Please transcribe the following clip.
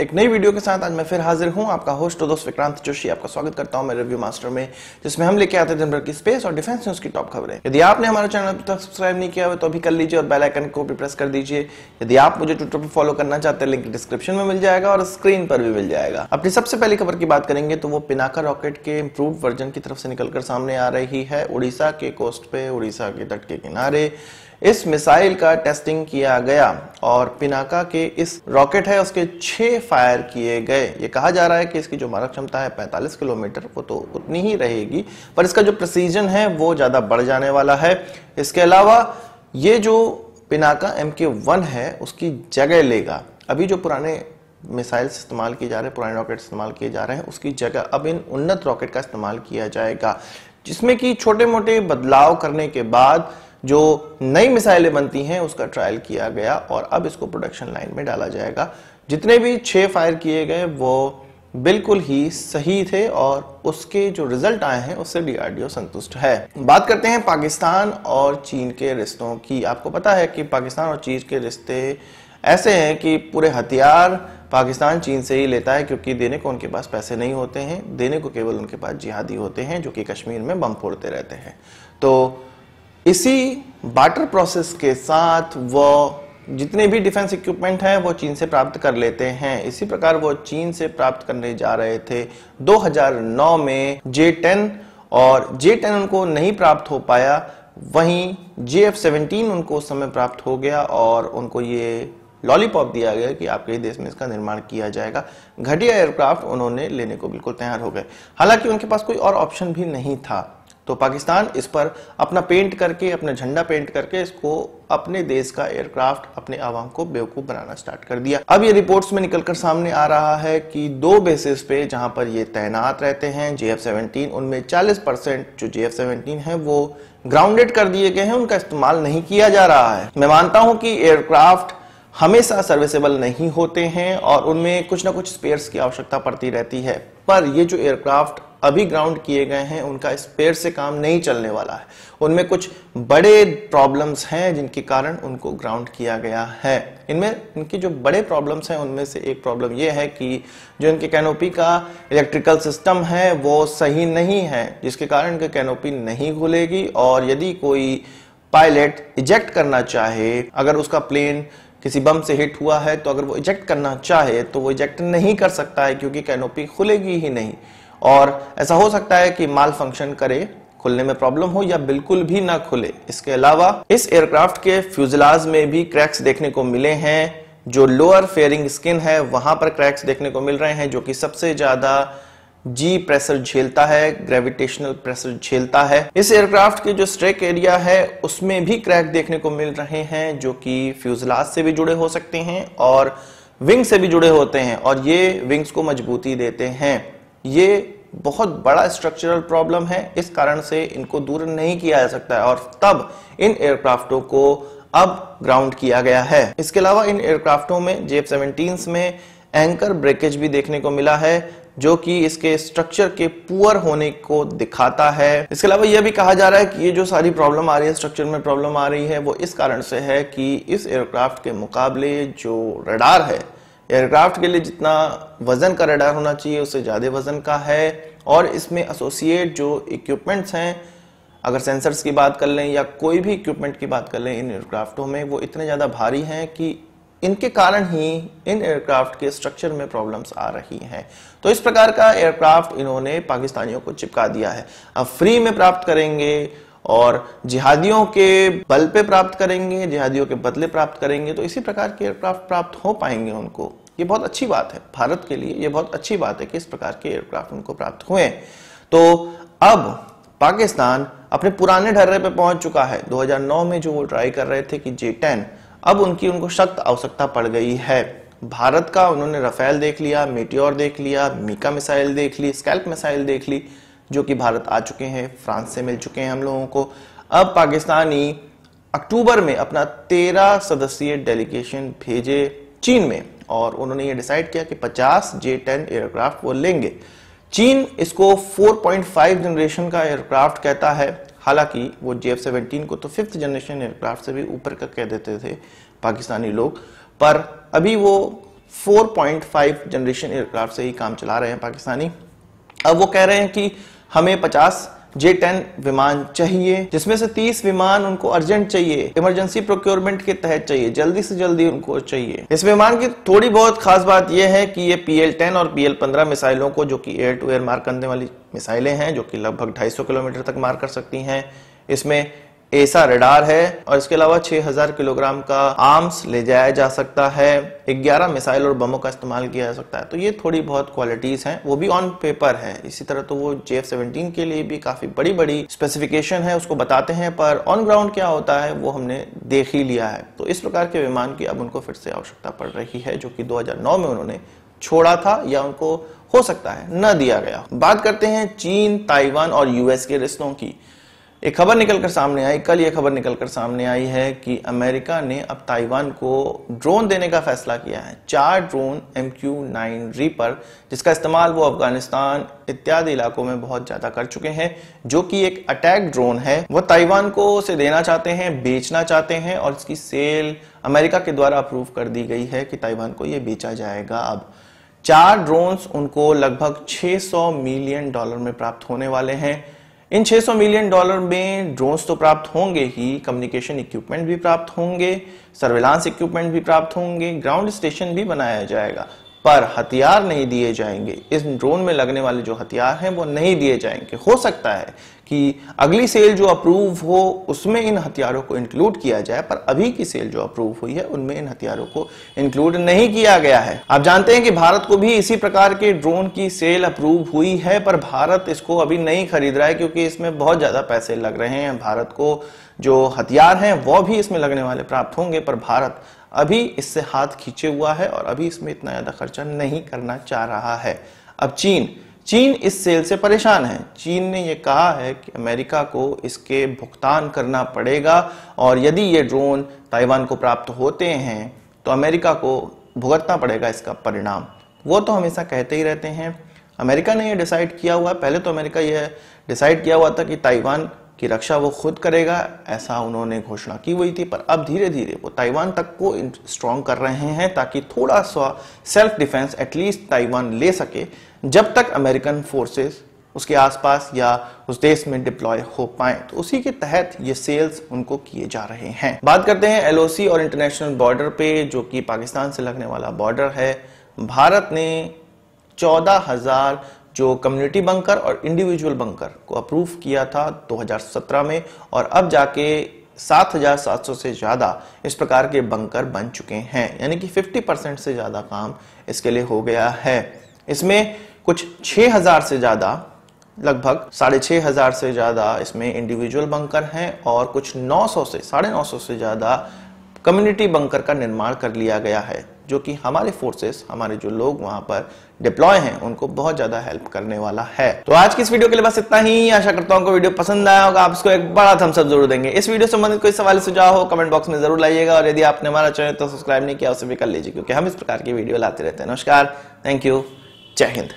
एक नई वीडियो के साथ आज मैं फिर हाजिर हूं। आपका होस्ट और दोस्त विक्रांत जोशी आपका स्वागत करता हूं मेरे रिव्यू मास्टर में, जिसमें हम लेके आते हैं दिन भर की स्पेस और डिफेंस न्यूज की टॉप खबरें। यदि आपने हमारा चैनल अभी तक सब्सक्राइब नहीं किया हो तो अभी कर लीजिए और बेल आइकन को भी प्रेस कर दीजिए। यदि आप मुझे ट्विटर पर फॉलो करना चाहते हैं, लिंक डिस्क्रिप्शन में मिल जाएगा और स्क्रीन पर भी मिल जाएगा। अपनी सबसे पहली खबर की बात करेंगे तो वो पिनाका रॉकेट के इंप्रूव्ड वर्जन की तरफ से निकलकर सामने आ रही है। उड़ीसा के कोस्ट पे, उड़ीसा के तट के किनारे इस मिसाइल का टेस्टिंग किया गया और पिनाका के इस रॉकेट है उसके 6 फायर किए गए। ये कहा जा रहा है कि इसकी जो मारक क्षमता है 45 किलोमीटर, वो तो उतनी ही रहेगी, पर इसका जो प्रिसीजन है वो ज्यादा बढ़ जाने वाला है। इसके अलावा ये जो पिनाका MK1 है उसकी जगह लेगा। अभी जो पुराने मिसाइल्स इस्तेमाल किए जा रहे हैं, पुराने रॉकेट इस्तेमाल किए जा रहे हैं, उसकी जगह अब इन उन्नत रॉकेट का इस्तेमाल किया जाएगा, जिसमें कि छोटे मोटे बदलाव करने के बाद जो नई मिसाइलें बनती हैं उसका ट्रायल किया गया और अब इसको प्रोडक्शन लाइन में डाला जाएगा। जितने भी 6 फायर किए गए वो बिल्कुल ही सही थे और उसके जो रिजल्ट आए हैं उससे DRDO संतुष्ट है। बात करते हैं पाकिस्तान और चीन के रिश्तों की। आपको पता है कि पाकिस्तान और चीन के रिश्ते ऐसे हैं कि पूरे हथियार पाकिस्तान चीन से ही लेता है, क्योंकि देने को उनके पास पैसे नहीं होते हैं, देने को केवल उनके पास जिहादी होते हैं जो कि कश्मीर में बम फोड़ते रहते हैं। तो इसी बार्टर प्रोसेस के साथ वो जितने भी डिफेंस इक्विपमेंट हैं वो चीन से प्राप्त कर लेते हैं। इसी प्रकार वो चीन से प्राप्त करने जा रहे थे 2009 में J-10 और J-10 उनको नहीं प्राप्त हो पाया। वहीं JF-17 उनको उस समय प्राप्त हो गया और उनको ये लॉलीपॉप दिया गया कि आपके देश में इसका निर्माण किया जाएगा। घटिया एयरक्राफ्ट उन्होंने लेने को बिल्कुल तैयार हो गए, हालांकि उनके पास कोई और ऑप्शन भी नहीं था। तो पाकिस्तान इस पर अपना पेंट करके, अपना झंडा पेंट करके इसको अपने देश का एयरक्राफ्ट अपने आवाम को बेवकूफ बनाना स्टार्ट कर दिया। अब ये रिपोर्ट्स में निकलकर सामने आ रहा है कि 2 बेसिस पे जहां पर ये तैनात रहते हैं JF-17, उनमें 40% जो JF-17 है वो ग्राउंडेड कर दिए गए हैं, उनका इस्तेमाल नहीं किया जा रहा है। मैं मानता हूं कि एयरक्राफ्ट हमेशा सर्विसेबल नहीं होते हैं और उनमें कुछ ना कुछ स्पेयर्स की आवश्यकता पड़ती रहती है, पर ये जो एयरक्राफ्ट अभी ग्राउंड किए गए हैं उनका स्पेयर से काम नहीं चलने वाला है। उनमें कुछ बड़े प्रॉब्लम्स हैं जिनके कारण उनको ग्राउंड किया गया है। इनमें इनकी जो बड़े प्रॉब्लम्स हैं उनमें से एक प्रॉब्लम यह है कि जो इनके कैनोपी का इलेक्ट्रिकल सिस्टम है वो सही नहीं है, जिसके कारण इनकी कैनोपी नहीं खुलेगी और यदि कोई पायलट इजेक्ट करना चाहे, अगर उसका प्लेन किसी बम से हिट हुआ है तो अगर वो इजेक्ट करना चाहे तो वो इजेक्ट नहीं कर सकता है, क्योंकि कैनोपी खुलेगी ही नहीं। और ऐसा हो सकता है कि माल फंक्शन करे, खुलने में प्रॉब्लम हो या बिल्कुल भी ना खुले। इसके अलावा इस एयरक्राफ्ट के फ्यूजलाज में भी क्रैक्स देखने को मिले हैं। जो लोअर फेयरिंग स्किन है वहां पर क्रैक्स देखने को मिल रहे हैं, जो कि सबसे ज्यादा G प्रेशर झेलता है, ग्रेविटेशनल प्रेशर झेलता है। इस एयरक्राफ्ट के जो स्ट्रेक एरिया है उसमें भी क्रैक देखने को मिल रहे हैं, जो कि फ्यूजलाज से भी जुड़े हो सकते हैं और विंग से भी जुड़े होते हैं और ये विंग्स को मजबूती देते हैं। ये बहुत बड़ा स्ट्रक्चरल प्रॉब्लम है, इस कारण से इनको दूर नहीं किया जा सकता है और तब इन एयरक्राफ्टों को अब ग्राउंड किया गया है। इसके अलावा इन एयरक्राफ्टों में JF-17 में एंकर ब्रेकेज भी देखने को मिला है, जो कि इसके स्ट्रक्चर के पुअर होने को दिखाता है। इसके अलावा यह भी कहा जा रहा है कि ये जो सारी प्रॉब्लम आ रही है, स्ट्रक्चर में प्रॉब्लम आ रही है, वो इस कारण से है कि इस एयरक्राफ्ट के मुकाबले जो रडार है, एयरक्राफ्ट के लिए जितना वजन का रडार होना चाहिए उससे ज्यादा वजन का है और इसमें एसोसिएट जो इक्विपमेंट्स हैं, अगर सेंसर्स की बात कर लें या कोई भी इक्विपमेंट की बात कर लें इन एयरक्राफ्टों में, वो इतने ज्यादा भारी हैं कि इनके कारण ही इन एयरक्राफ्ट के स्ट्रक्चर में प्रॉब्लम्स आ रही हैं। तो इस प्रकार का एयरक्राफ्ट इन्होंने पाकिस्तानियों को चिपका दिया है। अब फ्री में प्राप्त करेंगे और जिहादियों के बल पे प्राप्त करेंगे, जिहादियों के बदले प्राप्त करेंगे, तो इसी प्रकार के एयरक्राफ्ट प्राप्त हो पाएंगे उनको। ये बहुत अच्छी बात है भारत के लिए, ये बहुत अच्छी बात है कि इस प्रकार के एयरक्राफ्ट उनको प्राप्त हुए। तो अब पाकिस्तान अपने पुराने ढर्रे पे पहुंच चुका है। 2009 में जो वो ट्राई कर रहे थे कि J-10, अब उनको सख्त आवश्यकता पड़ गई है। भारत का उन्होंने राफेल देख लिया, मेटियोर देख लिया, मीका मिसाइल देख ली, स्कैल्प मिसाइल देख ली, जो कि भारत आ चुके हैं, फ्रांस से मिल चुके हैं हम लोगों को। अब पाकिस्तानी अक्टूबर में अपना 13 सदस्यीय डेलीगेशन भेजे चीन में और उन्होंने ये डिसाइड किया कि 50 J-10 एयरक्राफ्ट वो लेंगे। चीन इसको 4.5 जनरेशन का एयरक्राफ्ट कहता है, हालांकि वो JF-17 को तो 5th जनरेशन एयरक्राफ्ट से भी ऊपर का कह देते थे पाकिस्तानी लोग, पर अभी वो 4.5 जनरेशन एयरक्राफ्ट से ही काम चला रहे हैं पाकिस्तानी। अब वो कह रहे हैं कि हमें 50 J-10 विमान चाहिए, जिसमें से 30 विमान उनको अर्जेंट चाहिए, इमरजेंसी प्रोक्योरमेंट के तहत चाहिए, जल्दी से जल्दी उनको चाहिए। इस विमान की थोड़ी बहुत खास बात यह है कि ये PL-10 और PL-15 मिसाइलों को, जो कि एयर टू एयर मार करने वाली मिसाइलें हैं, जो कि लगभग 250 किलोमीटर तक मार कर सकती हैं, इसमें एसा रडार है और इसके अलावा 6000 किलोग्राम का आर्म्स ले जाया जा सकता है, 11 मिसाइल और बमों का इस्तेमाल किया जा सकता है। तो ये थोड़ी बहुत क्वालिटीज हैं, वो भी ऑन पेपर है। इसी तरह तो वो JF-17 के लिए भी काफी बड़ी बड़ी स्पेसिफिकेशन है, उसको बताते हैं, पर ऑन ग्राउंड क्या होता है वो हमने देख ही लिया है। तो इस प्रकार के विमान की अब उनको फिर से आवश्यकता पड़ रही है, जो कि 2009 में उन्होंने छोड़ा था या उनको हो सकता है न दिया गया। बात करते हैं चीन, ताइवान और US के रिश्तों की। एक खबर निकलकर सामने आई, कल ये खबर निकलकर सामने आई है कि अमेरिका ने अब ताइवान को ड्रोन देने का फैसला किया है। 4 ड्रोन MQ-9 रीपर, जिसका इस्तेमाल वो अफगानिस्तान इत्यादि इलाकों में बहुत ज्यादा कर चुके हैं, जो कि एक अटैक ड्रोन है, वो ताइवान को उसे देना चाहते हैं, बेचना चाहते हैं और इसकी सेल अमेरिका के द्वारा अप्रूव कर दी गई है कि ताइवान को ये बेचा जाएगा। अब 4 ड्रोन्स उनको लगभग $600 मिलियन में प्राप्त होने वाले हैं। इन $600 मिलियन में ड्रोन्स तो प्राप्त होंगे ही, कम्युनिकेशन इक्विपमेंट भी प्राप्त होंगे, सर्विलांस इक्विपमेंट भी प्राप्त होंगे, ग्राउंड स्टेशन भी बनाया जाएगा, पर हथियार नहीं दिए जाएंगे। इस ड्रोन में लगने वाले जो हथियार हैं वो नहीं दिए जाएंगे। हो सकता है कि अगली सेल जो अप्रूव हो उसमें इन हथियारों को इंक्लूड किया जाए, पर अभी की सेल जो अप्रूव हुई है उनमें इन हथियारों को इंक्लूड नहीं किया गया है। आप जानते हैं कि भारत को भी इसी प्रकार के ड्रोन की सेल अप्रूव हुई है, पर भारत इसको अभी नहीं खरीद रहा है क्योंकि इसमें बहुत ज्यादा पैसे लग रहे हैं। भारत को जो हथियार हैं वो भी इसमें लगने वाले प्राप्त होंगे, पर भारत अभी इससे हाथ खींचे हुआ है और अभी इसमें इतना ज्यादा खर्चा नहीं करना चाह रहा है। अब चीन इस सेल से परेशान है। चीन ने यह कहा है कि अमेरिका को इसके भुगतान करना पड़ेगा और यदि ये ड्रोन ताइवान को प्राप्त होते हैं तो अमेरिका को भुगतना पड़ेगा इसका परिणाम। वो तो हमेशा कहते ही रहते हैं। अमेरिका ने यह डिसाइड किया हुआ है, पहले तो अमेरिका यह डिसाइड किया हुआ था कि ताइवान की रक्षा वो खुद करेगा, ऐसा उन्होंने घोषणा की हुई थी, पर अब धीरे धीरे वो ताइवान तक को स्ट्रॉन्ग कर रहे हैं ताकि थोड़ा सा सेल्फ डिफेंस एटलीस्ट ताइवान ले सके, जब तक अमेरिकन फोर्सेस उसके आसपास या उस देश में डिप्लॉय हो पाए। तो उसी के तहत ये सेल्स उनको किए जा रहे हैं। बात करते हैं LOC और इंटरनेशनल बॉर्डर पे, जो कि पाकिस्तान से लगने वाला बॉर्डर है। भारत ने 14,000 जो कम्युनिटी बंकर और इंडिविजुअल बंकर को अप्रूव किया था 2017 में, और अब जाके 7,700 से ज्यादा इस प्रकार के बंकर बन चुके हैं, यानी कि 50% से ज्यादा काम इसके लिए हो गया है। इसमें कुछ 6,000 से ज्यादा, लगभग 6,500 से ज्यादा इसमें इंडिविजुअल बंकर हैं और कुछ 900 से 950 से ज्यादा कम्युनिटी बंकर का निर्माण कर लिया गया है, जो कि हमारे फोर्सेस, हमारे जो लोग वहां पर डिप्लॉय हैं, उनको बहुत ज्यादा हेल्प करने वाला है। तो आज की इस वीडियो के लिए बस इतना ही। आशा करता हूं आपको वीडियो पसंद आया होगा। आप इसको एक बड़ा थम्स अप जरूर देंगे। इस वीडियो से संबंधित कोई सवाल सुझाव हो कमेंट बॉक्स में जरूर लाइएगा, और यदि आपने हमारा चैनल तो सब्सक्राइब नहीं किया उसे भी कर लीजिए, क्योंकि हम इस प्रकार की वीडियो लाते रहते हैं। नमस्कार, थैंक यू, जय हिंद।